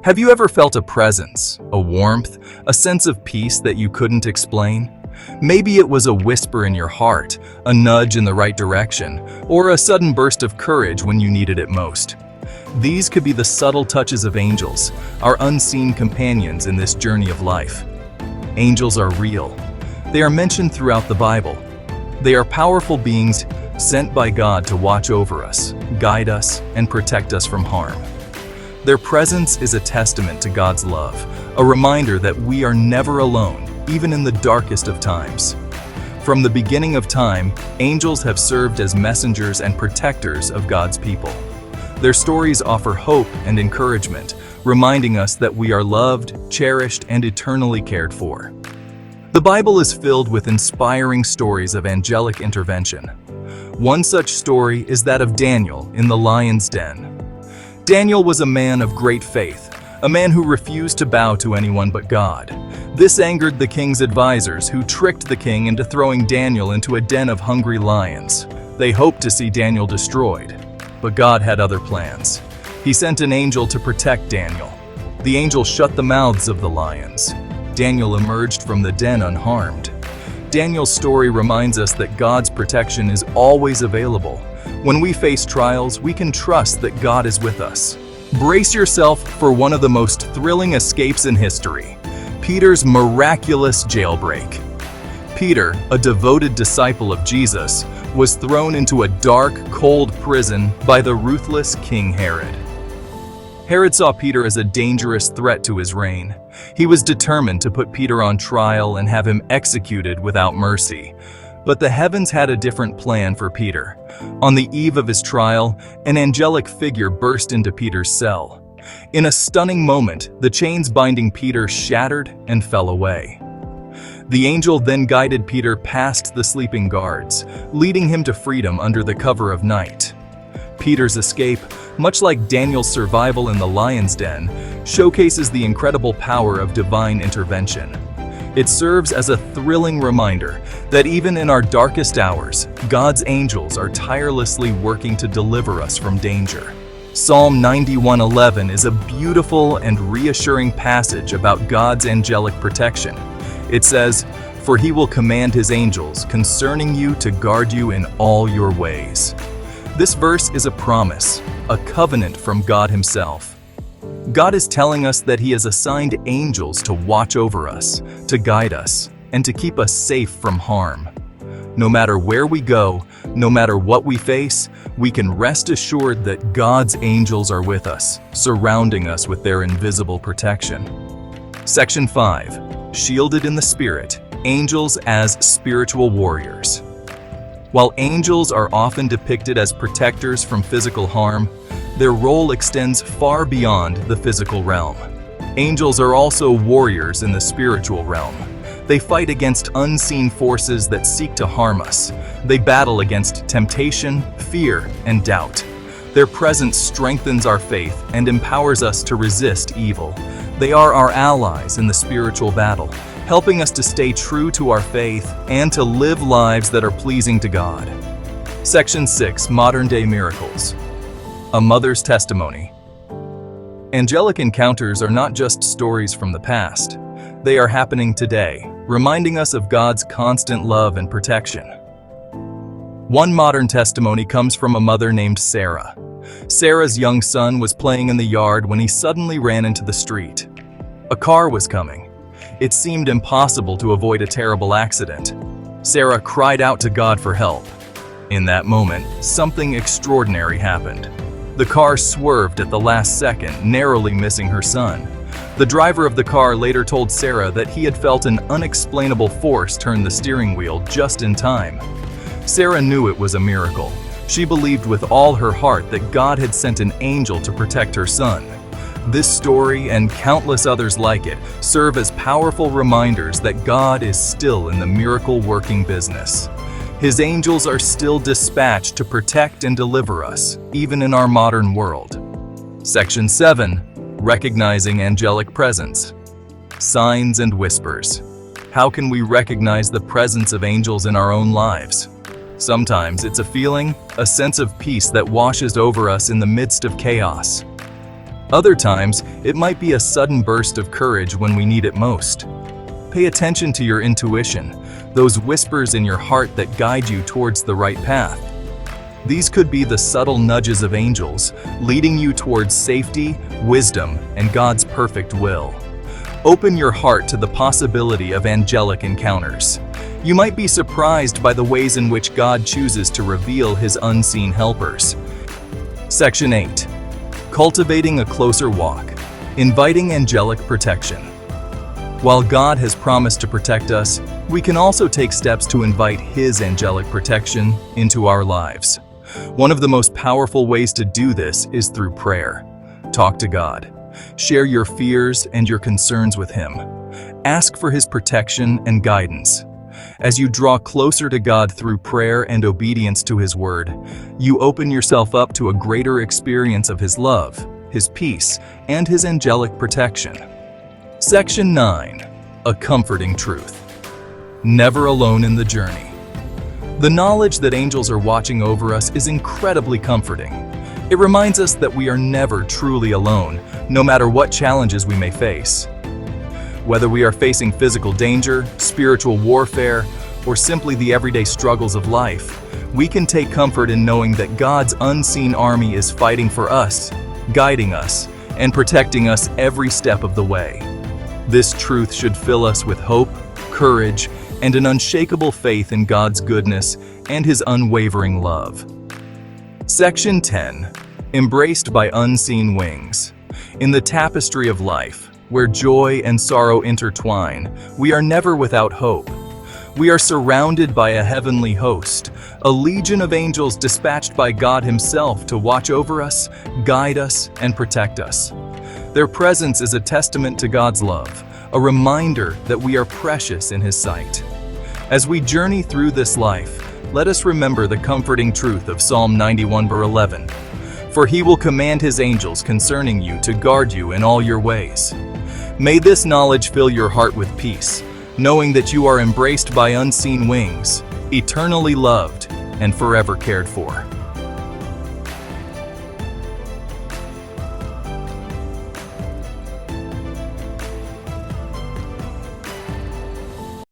Have you ever felt a presence, a warmth, a sense of peace that you couldn't explain? Maybe it was a whisper in your heart, a nudge in the right direction, or a sudden burst of courage when you needed it most. These could be the subtle touches of angels, our unseen companions in this journey of life. Angels are real. They are mentioned throughout the Bible. They are powerful beings sent by God to watch over us, guide us, and protect us from harm. Their presence is a testament to God's love, a reminder that we are never alone, even in the darkest of times. From the beginning of time, angels have served as messengers and protectors of God's people. Their stories offer hope and encouragement, reminding us that we are loved, cherished, and eternally cared for. The Bible is filled with inspiring stories of angelic intervention. One such story is that of Daniel in the lion's den. Daniel was a man of great faith, a man who refused to bow to anyone but God. This angered the king's advisors, who tricked the king into throwing Daniel into a den of hungry lions. They hoped to see Daniel destroyed, but God had other plans. He sent an angel to protect Daniel. The angel shut the mouths of the lions. Daniel emerged from the den unharmed. Daniel's story reminds us that God's protection is always available. When we face trials, we can trust that God is with us. Brace yourself for one of the most thrilling escapes in history: Peter's miraculous jailbreak. Peter, a devoted disciple of Jesus, was thrown into a dark, cold prison by the ruthless King Herod. Herod saw Peter as a dangerous threat to his reign. He was determined to put Peter on trial and have him executed without mercy. But the heavens had a different plan for Peter. On the eve of his trial, an angelic figure burst into Peter's cell. In a stunning moment, the chains binding Peter shattered and fell away. The angel then guided Peter past the sleeping guards, leading him to freedom under the cover of night. Peter's escape, much like Daniel's survival in the lion's den, showcases the incredible power of divine intervention. It serves as a thrilling reminder that even in our darkest hours, God's angels are tirelessly working to deliver us from danger. Psalm 91:11 is a beautiful and reassuring passage about God's angelic protection. It says, "For he will command his angels concerning you to guard you in all your ways." This verse is a promise, a covenant from God himself. God is telling us that he has assigned angels to watch over us, to guide us, and to keep us safe from harm. No matter where we go, no matter what we face, we can rest assured that God's angels are with us, surrounding us with their invisible protection. Section 5. Shielded in the Spirit, Angels as Spiritual Warriors. While angels are often depicted as protectors from physical harm, their role extends far beyond the physical realm. Angels are also warriors in the spiritual realm. They fight against unseen forces that seek to harm us. They battle against temptation, fear, and doubt. Their presence strengthens our faith and empowers us to resist evil. They are our allies in the spiritual battle, helping us to stay true to our faith and to live lives that are pleasing to God. Section 6. Modern-day Miracles. A Mother's Testimony. Angelic encounters are not just stories from the past. They are happening today, reminding us of God's constant love and protection. One modern testimony comes from a mother named Sarah. Sarah's young son was playing in the yard when he suddenly ran into the street. A car was coming. It seemed impossible to avoid a terrible accident. Sarah cried out to God for help. In that moment, something extraordinary happened. The car swerved at the last second, narrowly missing her son. The driver of the car later told Sarah that he had felt an unexplainable force turn the steering wheel just in time. Sarah knew it was a miracle. She believed with all her heart that God had sent an angel to protect her son. This story and countless others like it serve as powerful reminders that God is still in the miracle-working business. His angels are still dispatched to protect and deliver us, even in our modern world. Section 7. Recognizing angelic presence. Signs and whispers. How can we recognize the presence of angels in our own lives? Sometimes it's a feeling, a sense of peace that washes over us in the midst of chaos. Other times, it might be a sudden burst of courage when we need it most. Pay attention to your intuition, those whispers in your heart that guide you towards the right path. These could be the subtle nudges of angels, leading you towards safety, wisdom, and God's perfect will. Open your heart to the possibility of angelic encounters. You might be surprised by the ways in which God chooses to reveal His unseen helpers. Section 8. Cultivating a closer walk. Inviting angelic protection. While God has promised to protect us, we can also take steps to invite His angelic protection into our lives. One of the most powerful ways to do this is through prayer. Talk to God. Share your fears and your concerns with Him. Ask for His protection and guidance. As you draw closer to God through prayer and obedience to His word, you open yourself up to a greater experience of His love, His peace, and His angelic protection. Section 9. A comforting truth. Never alone in the journey. The knowledge that angels are watching over us is incredibly comforting. It reminds us that we are never truly alone, no matter what challenges we may face. Whether we are facing physical danger, spiritual warfare, or simply the everyday struggles of life, we can take comfort in knowing that God's unseen army is fighting for us, guiding us, and protecting us every step of the way. This truth should fill us with hope, courage, and an unshakable faith in God's goodness and His unwavering love. Section 10. Embraced by unseen wings. In the tapestry of life, where joy and sorrow intertwine, we are never without hope. We are surrounded by a heavenly host, a legion of angels dispatched by God Himself to watch over us, guide us, and protect us. Their presence is a testament to God's love, a reminder that we are precious in His sight. As we journey through this life, let us remember the comforting truth of Psalm 91:11. For He will command His angels concerning you to guard you in all your ways. May this knowledge fill your heart with peace, knowing that you are embraced by unseen wings, eternally loved, and forever cared for.